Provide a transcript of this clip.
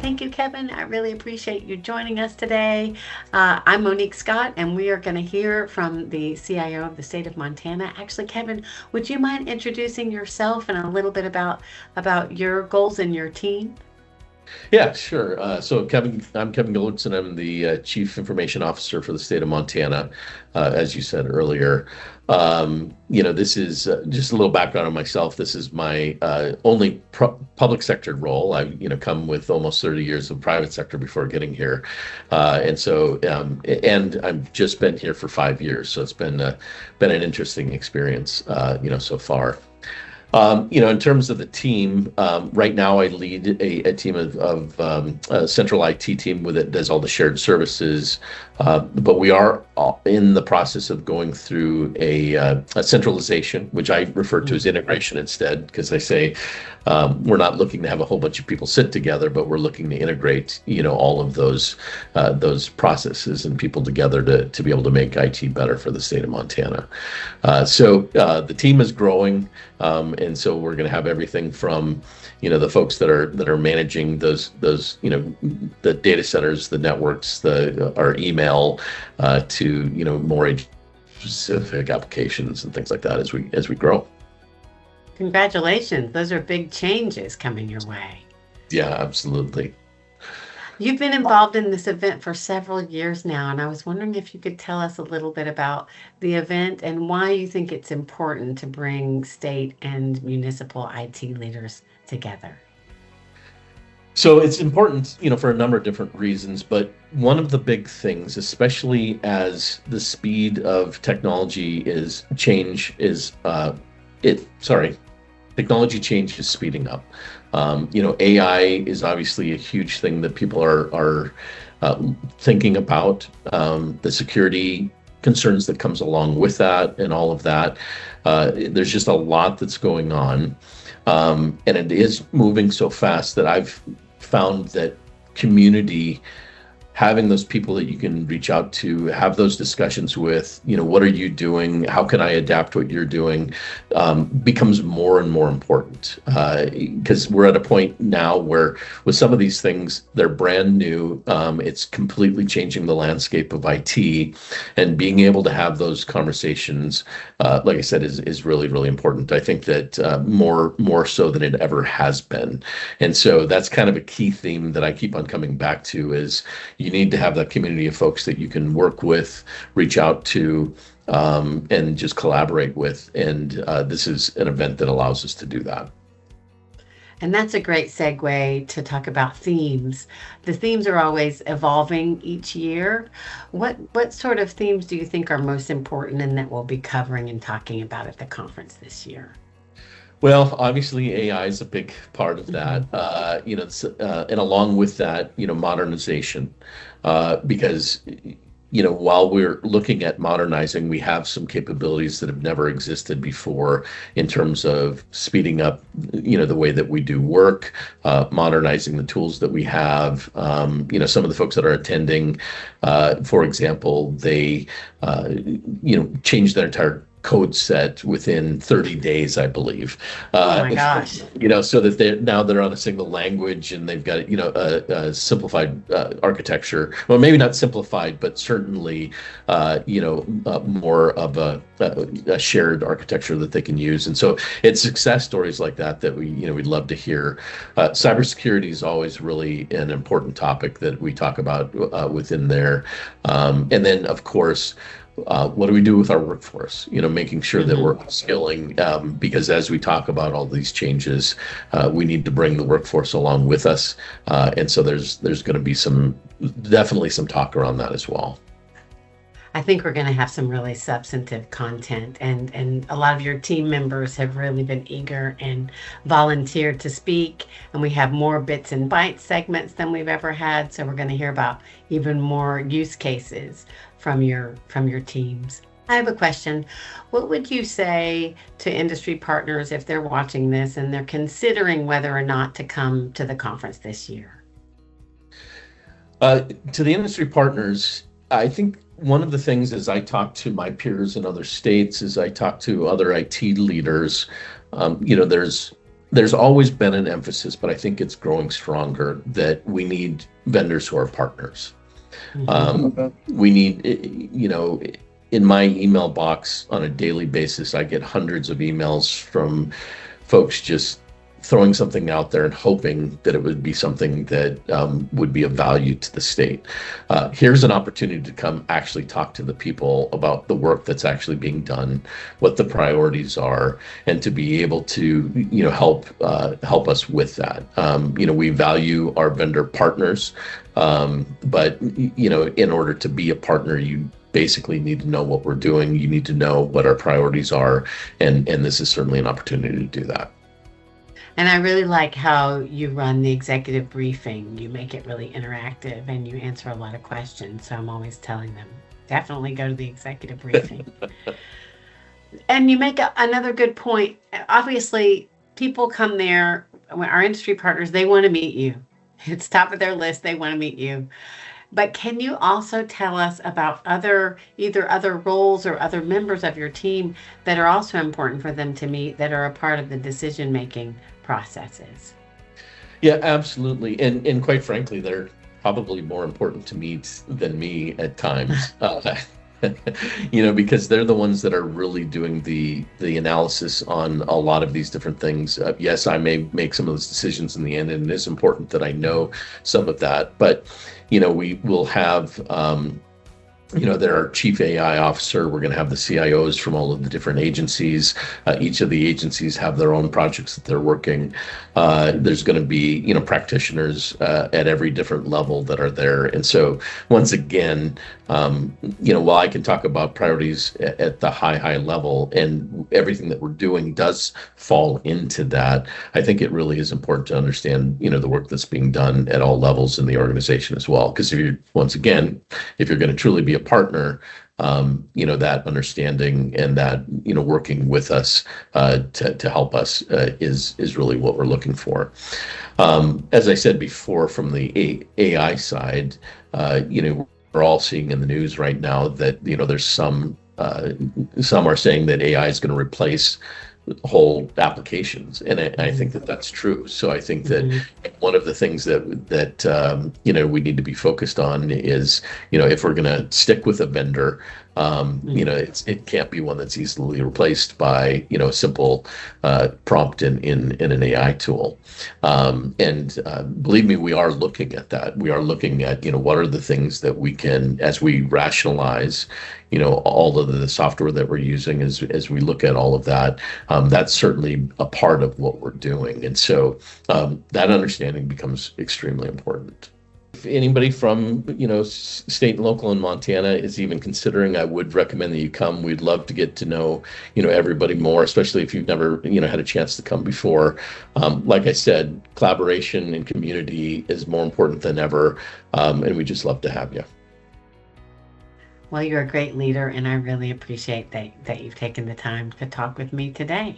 Thank you, Kevin. I really appreciate you joining us today. I'm Monique Scott, and we are going to hear from the CIO of the state of Montana. Actually, Kevin, would you mind introducing yourself and a little bit about your goals and your team? Yeah, sure. I'm Kevin Gilbertson. I'm the Chief Information Officer for the state of Montana, as you said earlier. This is just a little background on myself. This is my only public sector role. I've, come with almost 30 years of private sector before getting here. And I've just been here for 5 years. So it's been an interesting experience, so far. In terms of the team, right now I lead a team of a central IT team that does all the shared services. But we are in the process of going through a centralization, which I refer to as integration instead, because I say we're not looking to have a whole bunch of people sit together, but we're looking to integrate, all of those processes and people together to be able to make IT better for the state of Montana. The team is growing. And so we're going to have everything from, the folks that are managing those the data centers, the networks, our email, to more specific applications and things like that as we grow. Congratulations. Those are big changes coming your way. Yeah, absolutely. You've been involved in this event for several years now, and I was wondering if you could tell us a little bit about the event and why you think it's important to bring state and municipal IT leaders together. So it's important, for a number of different reasons, but one of the big things, especially as the speed of technology technology change is speeding up. AI is obviously a huge thing that people are thinking about. The security concerns that comes along with that and all of that. There's just a lot that's going on. And it is moving so fast that I've found that community, having those people that you can reach out to, have those discussions with, what are you doing? How can I adapt what you're doing? Becomes more and more important, because we're at a point now where with some of these things, they're brand new. It's completely changing the landscape of IT, and being able to have those conversations, like I said, is really, really important. I think that more so than it ever has been. And so that's kind of a key theme that I keep on coming back to is you need to have that community of folks that you can work with, reach out to, and just collaborate with. And this is an event that allows us to do that. And that's a great segue to talk about themes. The themes are always evolving each year. What sort of themes do you think are most important and that we'll be covering and talking about at the conference this year? Well, obviously AI is a big part of that, and along with that, modernization, because, while we're looking at modernizing, we have some capabilities that have never existed before in terms of speeding up, the way that we do work, modernizing the tools that we have. Some of the folks that are attending, for example, they, changed their entire code set within 30 days, I believe. Oh my gosh. So that they're on a single language and they've got, a simplified architecture. Well, maybe not simplified, but certainly, more of a shared architecture that they can use. And so it's success stories like that we'd love to hear. Cybersecurity is always really an important topic that we talk about within there. And then, of course, what do we do with our workforce? Making sure that we're skilling, because as we talk about all these changes, we need to bring the workforce along with us. And so there's going to be definitely some talk around that as well. I think we're going to have some really substantive content, and a lot of your team members have really been eager and volunteered to speak, and we have more bits and bytes segments than we've ever had, so we're going to hear about even more use cases from your teams. I have a question. What would you say to industry partners if they're watching this and they're considering whether or not to come to the conference this year? To the industry partners, I think one of the things as I talk to my peers in other states, as I talk to other IT leaders, there's there's always been an emphasis, but I think it's growing stronger that we need vendors who are partners. We need, in my email box on a daily basis, I get hundreds of emails from folks just throwing something out there and hoping that it would be something that would be of value to the state. Here's an opportunity to come actually talk to the people about the work that's actually being done, what the priorities are, and to be able to, help us with that. We value our vendor partners, but in order to be a partner, you basically need to know what we're doing. You need to know what our priorities are, and this is certainly an opportunity to do that. And I really like how you run the executive briefing. You make it really interactive and you answer a lot of questions. So I'm always telling them, definitely go to the executive briefing. And you make another good point. Obviously, people come there, our industry partners, they want to meet you. It's top of their list. They want to meet you. But can you also tell us about either other roles or other members of your team that are also important for them to meet, that are a part of the decision-making processes? Yeah, absolutely. And quite frankly, they're probably more important to meet than me at times. Because they're the ones that are really doing the analysis on a lot of these different things. Yes, I may make some of those decisions in the end, and it is important that I know some of that. But we will have there are chief AI officer. We're going to have the CIOs from all of the different agencies. Each of the agencies have their own projects that they're working. There's going to be, practitioners at every different level that are there. And so once again, while I can talk about priorities at the high level, and everything that we're doing does fall into that, I think it really is important to understand, the work that's being done at all levels in the organization as well. Because if you're going to truly be a partner, that understanding and that, working with us to help us is really what we're looking for. As I said before, from the AI side, we're all seeing in the news right now that, there's some are saying that AI is going to replace whole applications, and I think that that's true. So I think that one of the things that we need to be focused on is, if we're going to stick with a vendor, it can't be one that's easily replaced by a simple prompt in an AI tool. And believe me, we are looking at that. We are looking at what are the things that we can, as we rationalize all of the software that we're using, as we look at all of that, that's certainly a part of what we're doing. And so that understanding becomes extremely important. If anybody from, state and local in Montana is even considering, I would recommend that you come. We'd love to get to know, everybody more, especially if you've never, had a chance to come before. Like I said, collaboration and community is more important than ever. And we just love to have you. Well, you're a great leader, and I really appreciate that you've taken the time to talk with me today.